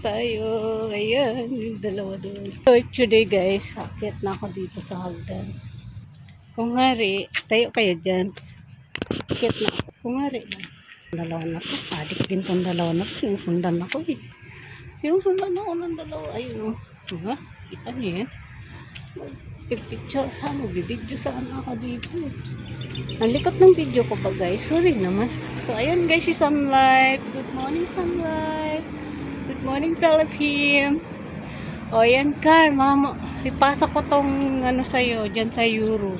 Tayo, ayan, yung dalawa doon. So, today guys, akit na ako dito sa hagdan. Kung ngari, tayo kayo dyan. Akit na ako. Kung ngari na. Dalawa na to. Adik din tong dalawa na to. Sinusundan ako eh. Sinusundan ako ng dalawa. Ayun o. Diba? Kita niyo yan. Picture ha. Magbibideo sana ako dito. Ang likot ng video ko pa guys. Sorry naman. So, ayan guys, si Sunlight. Good morning, Sunlight. Good morning, Philippines. O, yan, Car. Mama, ipasa ko tong ano sa'yo, dyan sa Euro.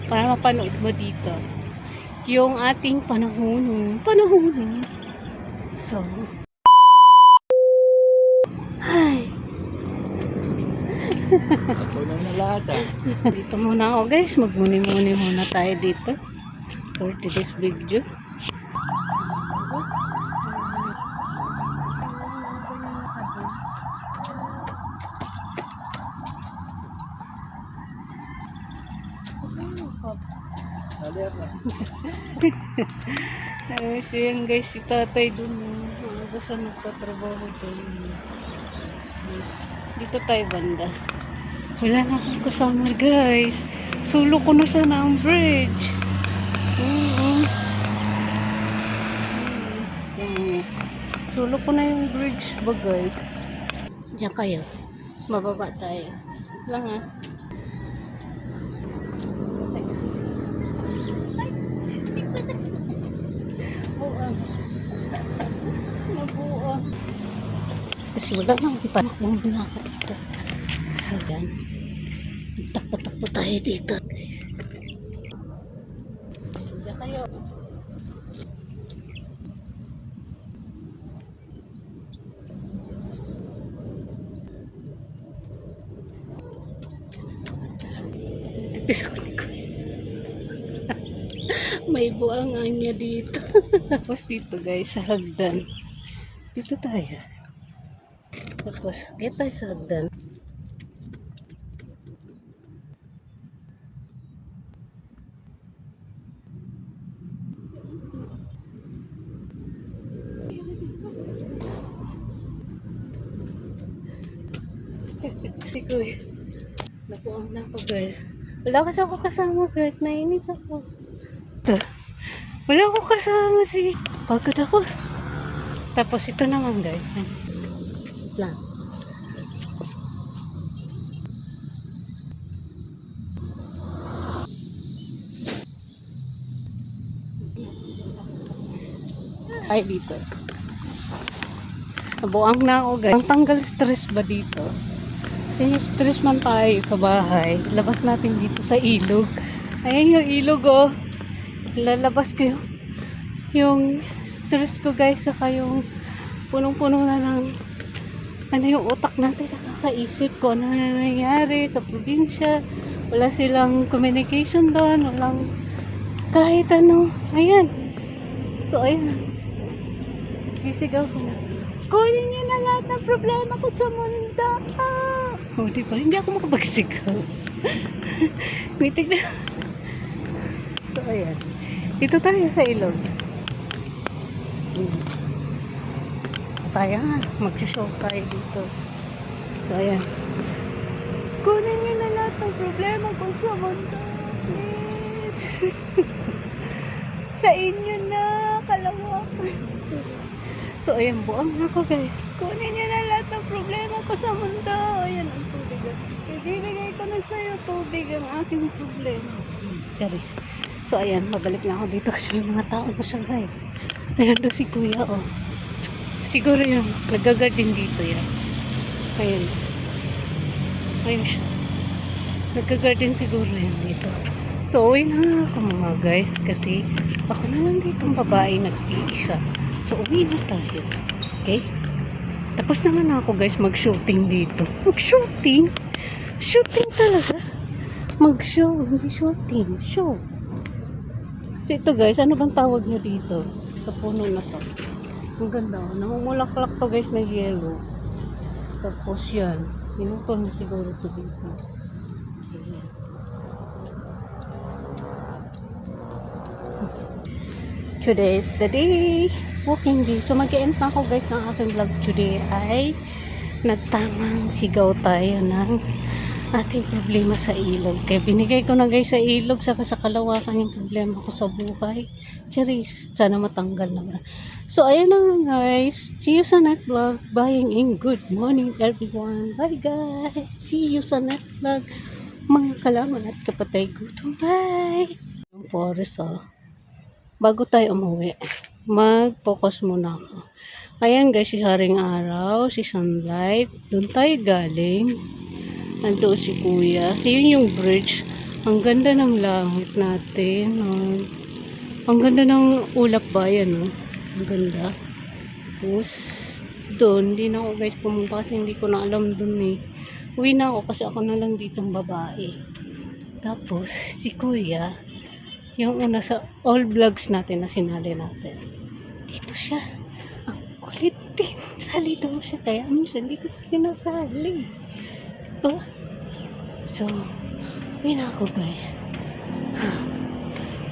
Para mapanood mo dito. Yung ating panahon. So, ay. Ako nang nalata. Dito muna ako, guys. Magmuni-muni muna tayo dito. For today's video. So yan guys, si tatay dun. Ano sa nagtatrabaho dun. Dito tayo banda. Wala na akong kasama guys. Sulo ko na sana ang bridge. Sulo ko na yung bridge ba guys. Diyan kayo. Mababa tayo. Lang ha. Nabuang. Kasi wala nang tamakbo muna ako dito. So yan. Takbo-takbo tayo dito guys. Diyan kayo. Tipis ako ni ko. May buangan niya dito. Tapos dito guys, sa hagdan. Dito tayo. Tapos, dito tayo sa hagdan. Nakuang na ako guys. Wala kasi ako kasama guys. Nainis ako. Wala ako kasama. Sige. Pagod ako. Tapos ito naman guys. Lang. Ay dito. Nabuang na ako guys. Ang tanggal stress ba dito? Kasi stress man tayo sa bahay. Labas natin dito sa ilog. Ayan yung ilog oh. Lalabas ko yung stress ko guys. Saka yung punong-puno na ng ano yung utak natin sa kakaisip ko ano na nangyayari sa probinsya. Wala silang communication doon. Walang kahit ano. Ayan. So ayan. Sisigaw ko na. Kunin niyo na lahat ng problema ko sa mundo. Oh, diba? Hindi ako makapagsigaw. Mitig na. So, ayan. Dito tayo sa ilog. Tayo nga. Mag-show tayo dito. So, ayan. Kunin niyo na lahat ng problema ko sa mundo. Please. Sa inyo na. Kalawak. So, ayan. Buang ako guys. Kunin niyo na lahat ng problema ko sa mundo. Ayan ang tubig. Ibibigay ko na sa'yo tubig ang aking problema. Charis. So, ayan. Mabalik na ako dito kasi may mga tao na siya guys. Ayan doon si kuya oh. Siguro yung nag-garden dito yan. Ayan. Ayan siya. Nag-garden siguro yan dito. So, uwi na ako mga guys. Kasi ako na lang dito ang babae nag-iisa. So, uwi na tayo. Okay? Tapos naman ako guys mag-shooting dito. Mag-shooting? Shooting talaga? Mag-show. Hindi shooting. Show. Kasi ito guys, ano bang tawag nyo dito? Sa puno na to. Ang ganda. Namumulaklak to guys na yellow. Tapos yan. Pinutol na siguro to dito. Ayan. Today is the day. Walking day. So mag-e-end na ako guys ng aking vlog today ay nagtamang sigaw tayo ng ating problema sa ilog. Kaya binigay ko na guys sa ilog saka sa kalawakan yung problema ko sa buhay. Charis, sana matanggal naman. So ayun na nga guys. See you sa next vlog. Bye and good morning everyone. Bye guys. See you sa next vlog. Mga kalaman at kapatay gutom. Bye. Yung forest bago tayo umuwi, mag-focus muna ako. Ayan guys, si Haring Araw, si Sunlight, doon tayo galing. Nandoon si Kuya. Yun yung bridge. Ang ganda ng langit natin. Ang ganda ng ulap bayan. Ang ganda. Tapos, doon, hindi na ako guys pumunta kasi hindi ko na alam doon eh. Uwi na ako kasi ako na lang ditong babae. Tapos, si Kuya, yung una sa all vlogs natin na sinali natin. Dito siya. Ang kulit din. Sali daw siya. Kaya minsan hindi ko siya sinasali. Ito. So, yun ako guys.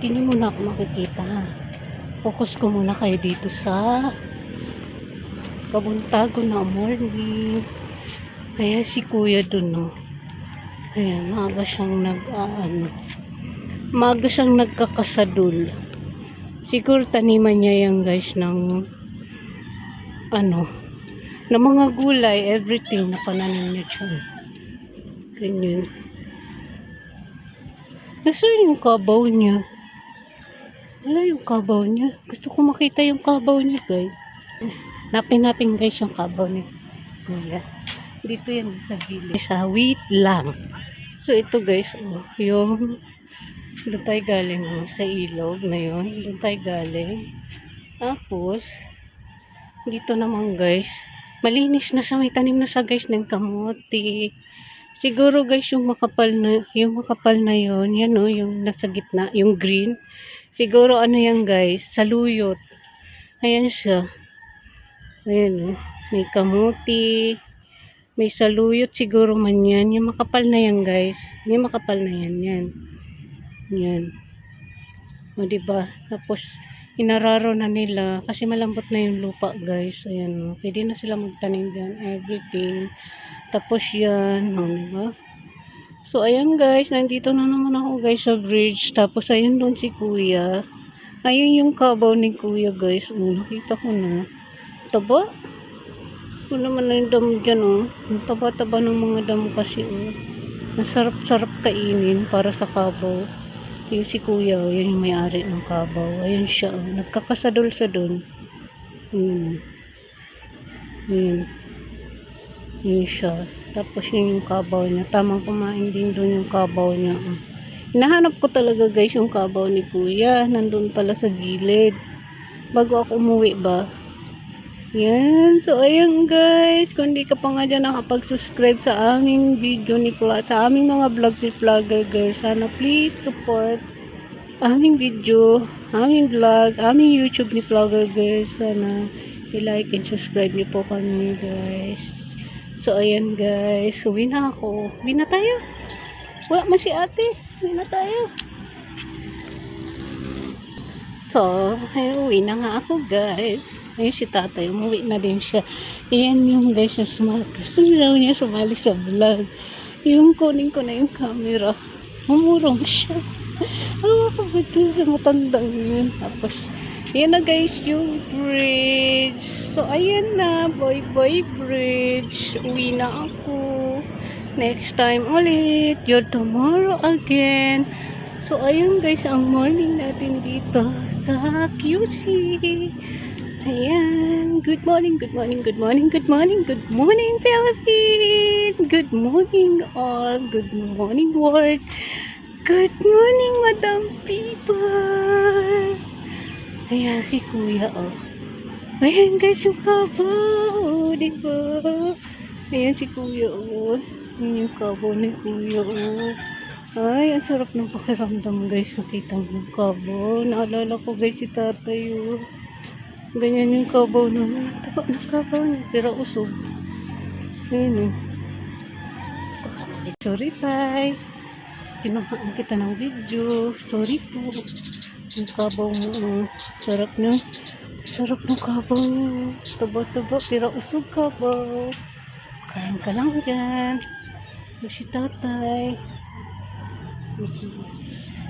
Hindi nyo muna ako makikita. Focus ko muna kayo dito sa Kabuntago na morning. Kaya si Kuya dun ayan, maaga siyang maaga siyang nagkakasadul. Siguro taniman niya yan guys ng ng mga gulay, everything na pananim niya dyan. Ganyan. Nasaan yung kabaw niya? Wala yung kabaw niya. Gusto ko makita yung kabaw niya guys. Napin natin guys yung kabaw niya. Kuya. Dito yan sa gilid. Sa wheat lang. So ito guys, yung doon tayo galing sa ilog na yun. Doon tayo galing. Tapos, dito naman guys, malinis na siya. May tanim na siya guys ng kamote. Siguro guys, yung makapal na yun, yan yung nasa gitna, yung green. Siguro yan guys, saluyot. Ayan siya. Ayan may kamote. May saluyot siguro man yan. Yung makapal na yan guys. Yung makapal na yan. Yan. O diba? Tapos inararo na nila kasi malambot na yung lupa guys. Ayan. Pwede na sila magtanim dyan. Everything. Tapos yan. O diba? So ayan guys. Nandito na naman ako guys sa bridge. Tapos ayun doon si Kuya. Ayun yung kabaw ni Kuya guys. Nakita ko na. Taba? Ito naman na yung damo dyan Ang taba-taba ng mga damo kasi Nasarap-sarap kainin para sa kabaw. Yung si Kuya, yun yung may-ari ng kabaw. Ayan siya, nagkakasadol sa doon. Ayan. Yun siya. Tapos yun yung kabaw niya. Tamang kumain din doon yung kabaw niya. Hinahanap ko talaga guys yung kabaw ni Kuya. Nandun pala sa gilid. Bago ako umuwi ba. Yan. So, ayan guys. Kung di ka pa nga dyan nakapag-subscribe sa aming video sa aming mga vlog ni Vlogger Girl, sana please support aming video, aming vlog, aming YouTube ni Vlogger Girl. Sana i-like and subscribe niyo po kami guys. So, ayan guys. Uwi na ako. Uwi na tayo. Wala man si ate. Uwi na tayo. So, ayun, uwi na nga ako guys. Ayun si tatay, umuwi na din siya. Ayan yung guys na gusto niya sumali sa vlog. Yung kunin ko na yung camera. Umurong siya. Awa ko ba ito sa matandang yun. Tapos, ayan na guys yung bridge. So, ayan na. Bye-bye bridge. Uwi na ako. Next time ulit. You're tomorrow again. So, ayun guys, ang morning natin dito sa QC. Ayan. Good morning, good morning, good morning, good morning, good morning, Philippines. Good morning all. Good morning world. Good morning, Madam People. Ayan si Kuya, Ayan guys, yung kabaw, diba? Ayan si Kuya, Ayan yung kabaw ni Kuya, Ay, ang sarap ng pakiramdam guys. Nakita mo yung kabaw. Naalala ko guys si tatay. Ganyan yung kabaw naman. Taba ng kabaw niya. Pero usog. Ayun Sorry tay. Tinamaan kita ng video. Sorry po. Yung kabaw mo. Sarap na. Sarap ng kabaw niya. Taba-taba. Pero usog kabaw. Kain ka lang dyan. Si tatay.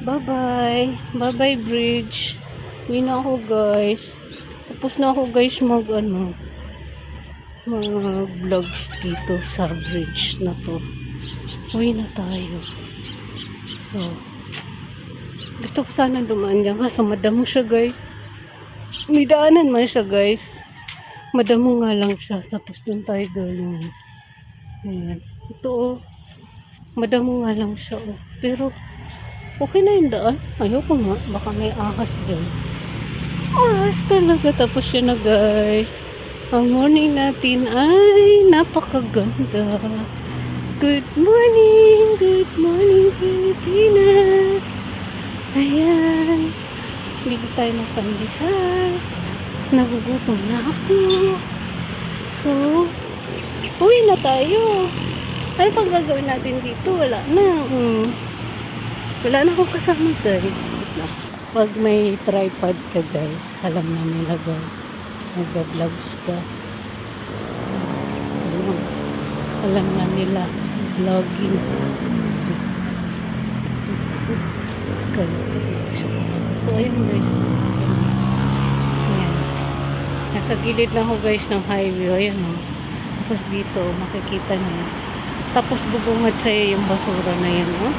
Bye-bye. Bye-bye, bridge. Uwi na ako, guys. Tapos na ako, guys, mga vlogs dito sa bridge na to. Uwi na tayo. So, gusto ko sana dumaan dyan. Kaso madamo siya, guys. May daanan man siya, guys. Madamo nga lang siya. Tapos doon tayo galing. Ayan. Ito, oh. Madamo nga lang siya, oh. Pero, okay na yung daan. Ayoko nga. Baka may ahas dyan. Ahas talaga. Tapos yun na, guys. Ang morning natin ay napakaganda. Good morning, Pilipinas. Ayan. Bili tayo ng pandesal. Nagugutom na ako. So, uwi na tayo. Ano pang gagawin natin dito? Wala na. Wala na akong kasama, guys. Pag may tripod ka, guys, alam na nila, guys. Nagba-vlogs ka. Alam na nila. Vlogging. So, ayun, guys. Ayan. Nasa gilid na ako, guys, ng highway. Ayan, oh. Tapos dito, makikita nyo. Tapos bubungad sa'yo yung basura na yan, oh.